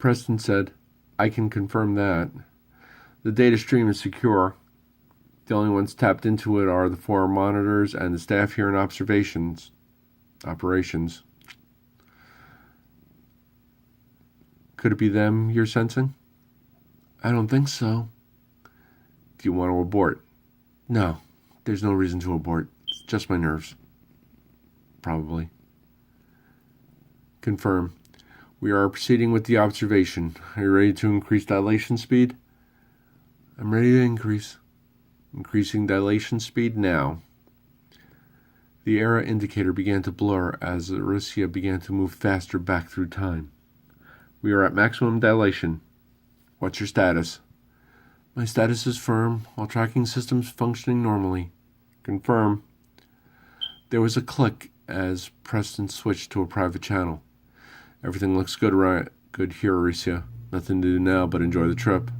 Preston said, I can confirm that. The data stream is secure. The only ones tapped into it are the 4 monitors and the staff here in operations. Could it be them you're sensing? I don't think so. Do you want to abort? No, there's no reason to abort. It's just my nerves. Probably. Confirm. We are proceeding with the observation. Are you ready to increase dilation speed? I'm ready to increase. Increasing dilation speed now. The era indicator began to blur as Aricia began to move faster back through time. We are at maximum dilation. What's your status? My status is firm. All tracking systems functioning normally. Confirm. There was a click as Preston switched to a private channel. Everything looks good, right? Good here, Aricia. Nothing to do now but enjoy the trip.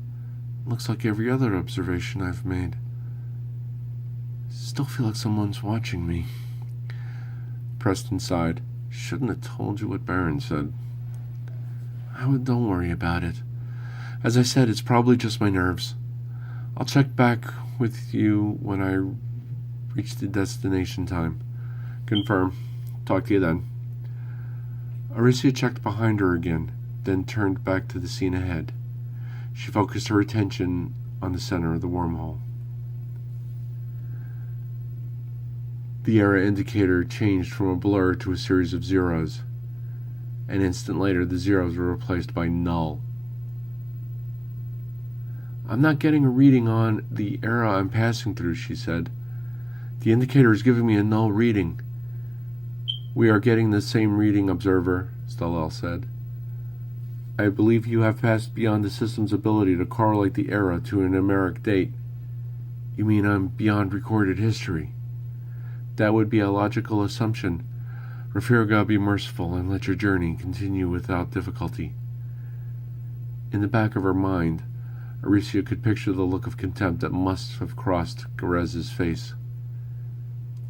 Looks like every other observation I've made. Still feel like someone's watching me. Preston sighed. Shouldn't have told you what Baron said. Don't worry about it. As I said, it's probably just my nerves. I'll check back with you when I reach the destination time. Confirm. Talk to you then. Aricia checked behind her again, then turned back to the scene ahead. She focused her attention on the center of the wormhole. The era indicator changed from a blur to a series of zeros. An instant later, the zeros were replaced by null. I'm not getting a reading on the era I'm passing through, she said. The indicator is giving me a null reading. We are getting the same reading, Observer, Storyteller said. I believe you have passed beyond the system's ability to correlate the era to a numeric date. You mean I'm beyond recorded history? That would be a logical assumption. Refirga, be merciful and let your journey continue without difficulty. In the back of her mind, Aricia could picture the look of contempt that must have crossed Garez's face.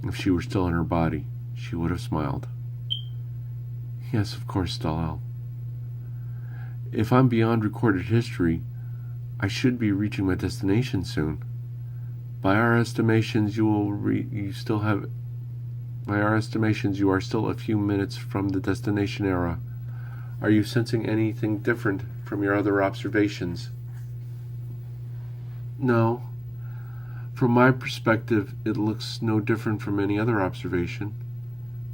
If she were still in her body, she would have smiled. Yes, of course, Storyteller. If I'm beyond recorded history, I should be reaching my destination soon. By our estimations, you are still a few minutes from the destination era. Are you sensing anything different from your other observations? No. From my perspective, it looks no different from any other observation.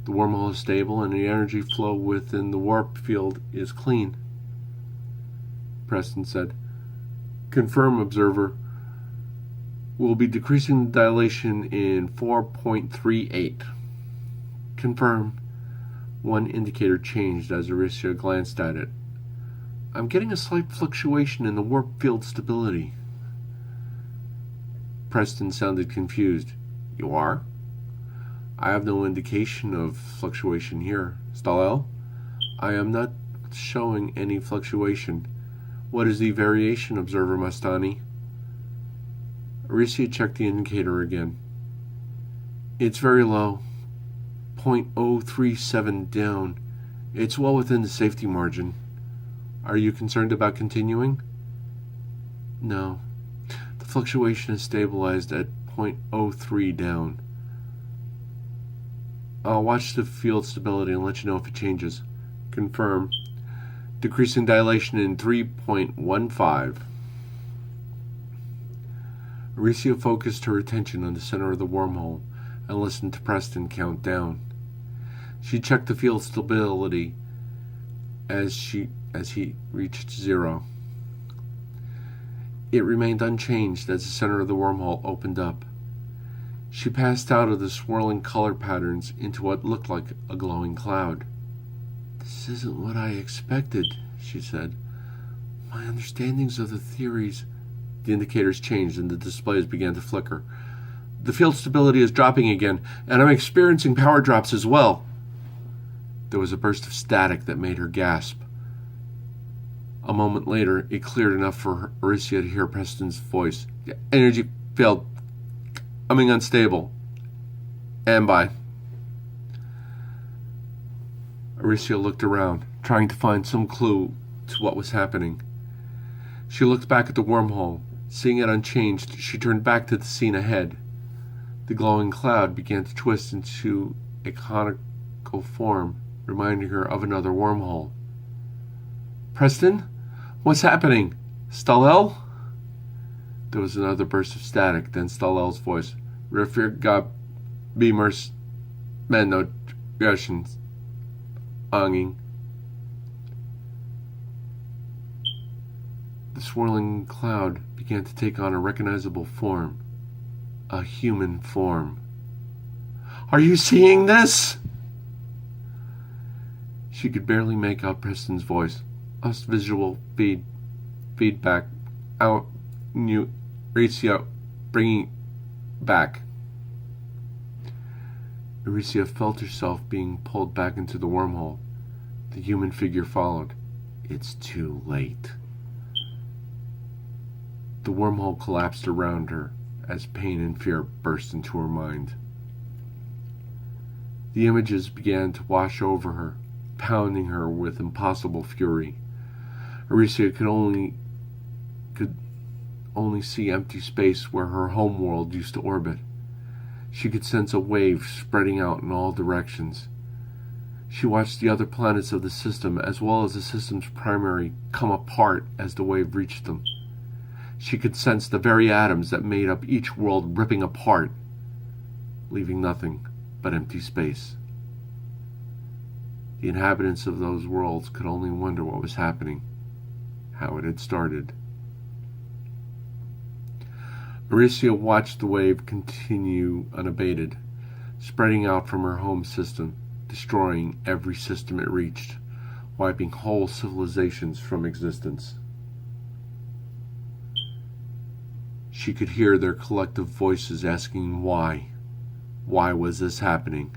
The wormhole is stable and the energy flow within the warp field is clean. Preston said, Confirm, Observer. We'll be decreasing the dilation in 4.38. Confirm. One indicator changed as Aricia glanced at it. I'm getting a slight fluctuation in the warp field stability. Preston sounded confused. You are? I have no indication of fluctuation here. Storyteller? I am not showing any fluctuation. What is the variation, Observer Mastani? Aricia checked the indicator again. It's very low. 0.037 down. It's well within the safety margin. Are you concerned about continuing? No. The fluctuation is stabilized at 0.03 down. I'll watch the field stability and let you know if it changes. Confirm. Decreasing dilation in 3.15. Aricia focused her attention on the center of the wormhole and listened to Preston count down. She checked the field stability as he reached 0. It remained unchanged as the center of the wormhole opened up. She passed out of the swirling color patterns into what looked like a glowing cloud. This isn't what I expected, she said. My understandings of the theories... The indicators changed and the displays began to flicker. The field stability is dropping again, and I'm experiencing power drops as well. There was a burst of static that made her gasp. A moment later, it cleared enough for Aricia to hear Preston's voice. The energy field coming unstable. And by. Aricia looked around, trying to find some clue to what was happening. She looked back at the wormhole. Seeing it unchanged, she turned back to the scene ahead. The glowing cloud began to twist into a conical form, reminding her of another wormhole. Preston? What's happening? Storyteller? There was another burst of static, then Storyteller's voice. Refer got beamers, men no Russians, anging. The swirling cloud began to take on a recognizable form. A human form. Are you seeing this? She could barely make out Preston's voice. Lost visual feedback out new ratio bringing back. Aricia felt herself being pulled back into the wormhole. The human figure followed. It's too late. The wormhole collapsed around her as pain and fear burst into her mind. The images began to wash over her, pounding her with impossible fury. Aricia could only see empty space where her homeworld used to orbit. She could sense a wave spreading out in all directions. She watched the other planets of the system, as well as the system's primary, come apart as the wave reached them. She could sense the very atoms that made up each world ripping apart, leaving nothing but empty space. The inhabitants of those worlds could only wonder what was happening, how it had started. Aricia watched the wave continue unabated, spreading out from her home system, destroying every system it reached, wiping whole civilizations from existence. She could hear their collective voices asking why. Why was this happening?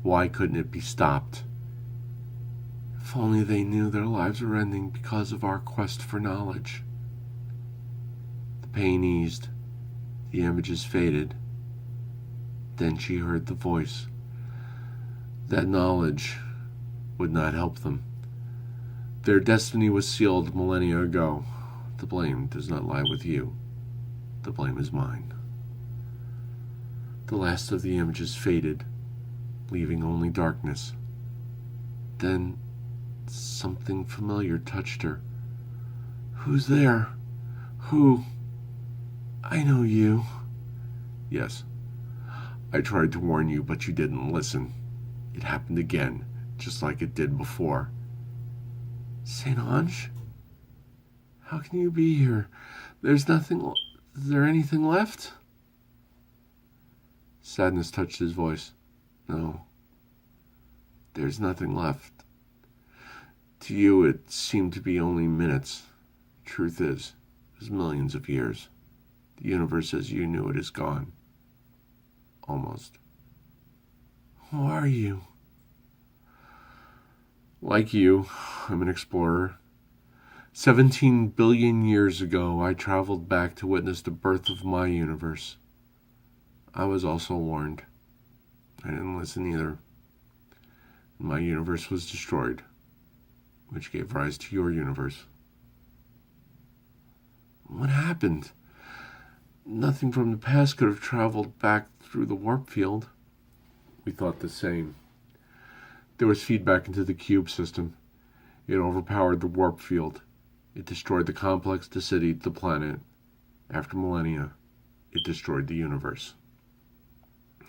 Why couldn't it be stopped? If only they knew their lives were ending because of our quest for knowledge. The pain eased. The images faded. Then she heard the voice. That knowledge would not help them. Their destiny was sealed millennia ago. The blame does not lie with you. The blame is mine. The last of the images faded, leaving only darkness. Then something familiar touched her. Who's there? Who? I know you. Yes. I tried to warn you, but you didn't listen. It happened again, just like it did before. Saint Ange? How can you be here? Is there anything left? Sadness touched his voice. No. There's nothing left. To you, it seemed to be only minutes. Truth is, it was millions of years. The universe as you knew it is gone. Almost. Who are you? Like you, I'm an explorer. 17 billion years ago, I traveled back to witness the birth of my universe. I was also warned. I didn't listen either. My universe was destroyed, which gave rise to your universe. What happened? Nothing from the past could have traveled back through the warp field. We thought the same. There was feedback into the cube system. It overpowered the warp field. It destroyed the complex, the city, the planet. After millennia, it destroyed the universe.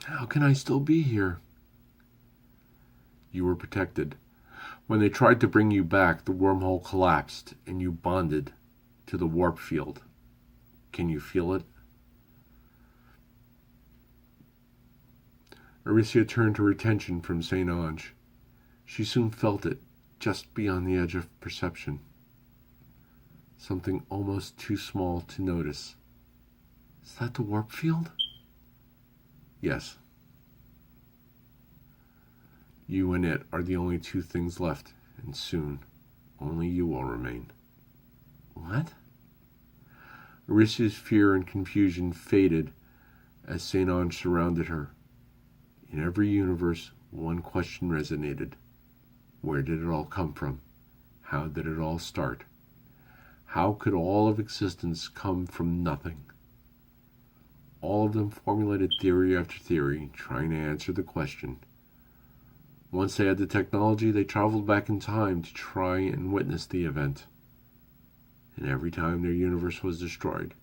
How can I still be here? You were protected. When they tried to bring you back, the wormhole collapsed and you bonded to the warp field. Can you feel it? Aricia turned her attention from Saint Ange. She soon felt it, just beyond the edge of perception. Something almost too small to notice. Is that the warp field? Yes. You and it are the only two things left, and soon only you will remain. What? Aricia's fear and confusion faded as Saint Ange surrounded her. In every universe, one question resonated. Where did it all come from? How did it all start? How could all of existence come from nothing? All of them formulated theory after theory, trying to answer the question. Once they had the technology, they traveled back in time to try and witness the event. And every time their universe was destroyed,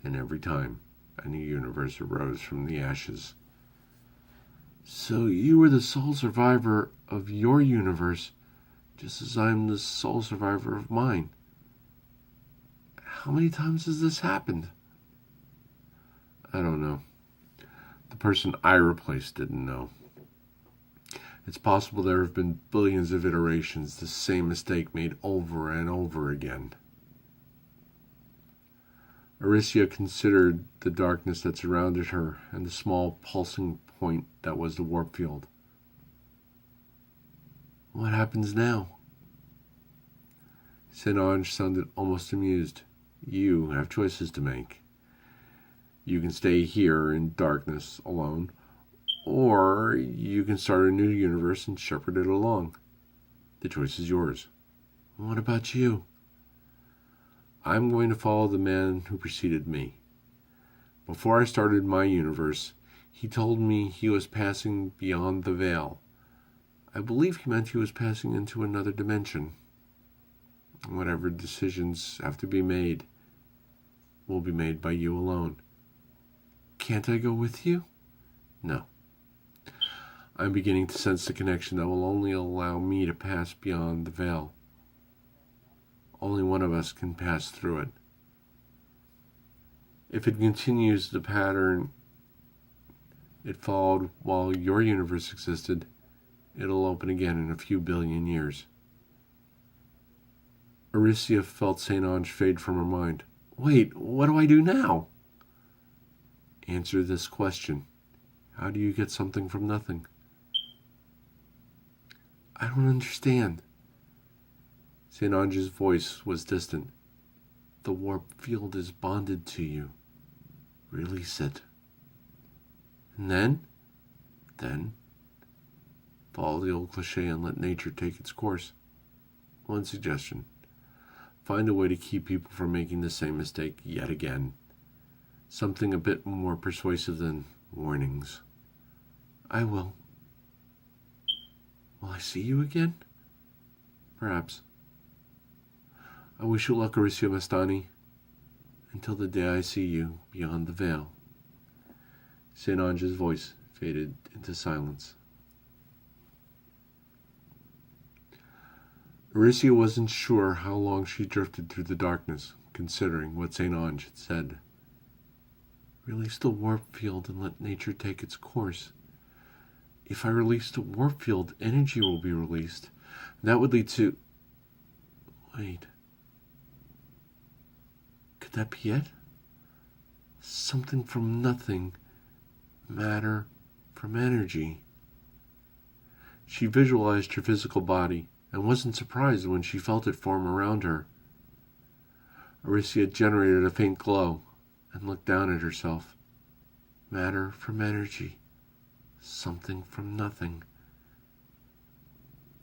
and every time a new universe arose from the ashes. So you were the sole survivor of your universe, just as I'm the sole survivor of mine. How many times has this happened? I don't know. The person I replaced didn't know. It's possible there have been billions of iterations, the same mistake made over and over again. Aricia considered the darkness that surrounded her and the small pulsing point that was the warp field. What happens now? St-Ange sounded almost amused. You have choices to make. You can stay here in darkness alone, or you can start a new universe and shepherd it along. The choice is yours. What about you? I'm going to follow the man who preceded me. Before I started my universe, he told me he was passing beyond the veil. I believe he meant he was passing into another dimension. Whatever decisions have to be made will be made by you alone. Can't I go with you? No. I'm beginning to sense the connection that will only allow me to pass beyond the veil. Only one of us can pass through it. If it continues the pattern it followed while your universe existed, it'll open again in a few billion years. Aricia felt St-Ange fade from her mind. Wait, what do I do now? Answer this question. How do you get something from nothing? I don't understand. St-Ange's voice was distant. The warp field is bonded to you. Release it. And then? Then, follow the old cliche and let nature take its course. One suggestion. Find a way to keep people from making the same mistake yet again. Something a bit more persuasive than warnings. I will. Will I see you again? Perhaps. I wish you luck, Aricia Mastani, until the day I see you beyond the veil. St-Ange's voice faded into silence. Aricia wasn't sure how long she drifted through the darkness, considering what St-Ange had said. Release the warp field and let nature take its course. If I release the warp field, energy will be released. That would lead to... Wait. Could that be it? Something from nothing. Matter from energy. She visualized her physical body and wasn't surprised when she felt it form around her. Aricia generated a faint glow and looked down at herself. Matter from energy. Something from nothing.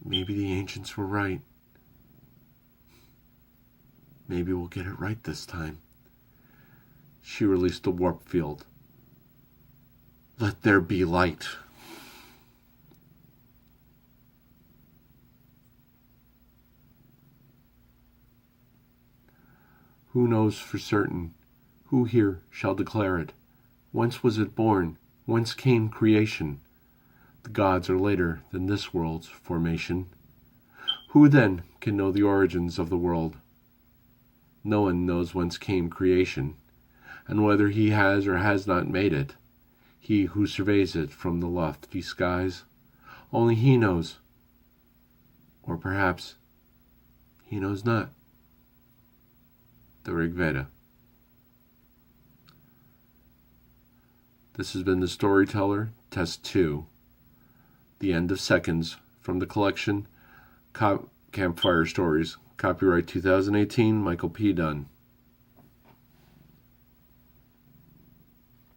Maybe the ancients were right. Maybe we'll get it right this time. She released the warp field. Let there be light. Who knows for certain? Who here shall declare it? Whence was it born? Whence came creation? The gods are later than this world's formation. Who then can know the origins of the world? No one knows whence came creation, and whether he has or has not made it. He who surveys it from the lofty skies, only he knows. Or perhaps he knows not. The Rig Veda. This has been the Storyteller, Test 2, The End of Seconds, from the collection Campfire Stories, copyright 2018, Michael P. Dunn.